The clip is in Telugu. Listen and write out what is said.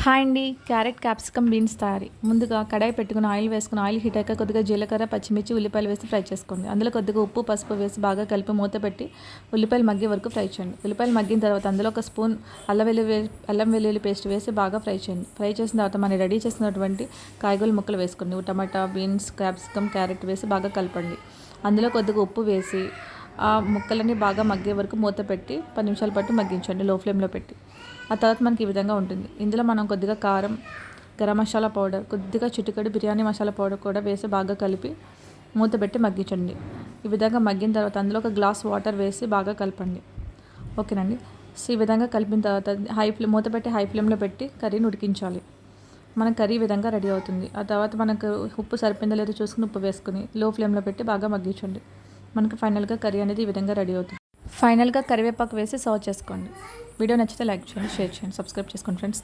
హాయ్ అండి. క్యారెట్ క్యాప్సికమ్ బీన్స్ తయారీ. ముందుగా కడాయి పెట్టుకుని ఆయిల్ వేసుకుని ఆయిల్ హీట్ అయ్యాక కొద్దిగా జీలకర్ర, పచ్చిమిర్చి, ఉల్లిపాయలు వేసి ఫ్రై చేసుకోండి. అందులో కొద్దిగా ఉప్పు, పసుపు వేసి బాగా కలిపి మూత పెట్టి ఉల్లిపాయలు మగ్గే వరకు ఫ్రై చేయండి. ఉల్లిపాయలు మగ్గిన తర్వాత అందులో ఒక స్పూన్ అల్లం వెల్లుల్లి పేస్ట్ వేసి బాగా ఫ్రై చేయండి. ఫ్రై చేసిన తర్వాత మనం రెడీ చేసినటువంటి కాయగూరల ముక్కలు వేసుకోండి. టమాటా, బీన్స్, క్యాప్సికమ్, క్యారెట్ వేసి బాగా కలపండి. అందులో కొద్దిగా ఉప్పు వేసి ఆ ముక్కలన్నీ బాగా మగ్గే వరకు మూత పెట్టి 10 నిమిషాల పాటు మగ్గించండి లో ఫ్లేమ్లో పెట్టి. ఆ తర్వాత మనకి ఈ విధంగా ఉంటుంది. ఇందులో మనం కొద్దిగా కారం, గరం మసాలా పౌడర్, కొద్దిగా చిటికెడు బిర్యానీ మసాలా పౌడర్ కూడా వేసి బాగా కలిపి మూత పెట్టి మగ్గించండి. ఈ విధంగా మగ్గిన తర్వాత అందులో ఒక గ్లాస్ వాటర్ వేసి బాగా కలపండి. ఓకేనండి. సో ఈ విధంగా కలిపిన తర్వాత మూత పెట్టి హై ఫ్లేమ్లో పెట్టి కర్రీని ఉడికించాలి. మన కర్రీ ఈ విధంగా రెడీ అవుతుంది. ఆ తర్వాత మనకు ఉప్పు సరిపోయిందో లేదో చూసుకుని ఉప్పు వేసుకుని లో ఫ్లేమ్లో పెట్టి బాగా మగ్గించండి. మనకు ఫైనల్గా కర్రీ అనేది ఈ విధంగా రెడీ అవుతుంది. ఫైనల్గా కరివేపాకు వేసి సర్వ్ చేసుకోండి. వీడియో నచ్చితే లైక్ చేయండి, షేర్ చేయండి, సబ్స్క్రైబ్ చేసుకోండి ఫ్రెండ్స్.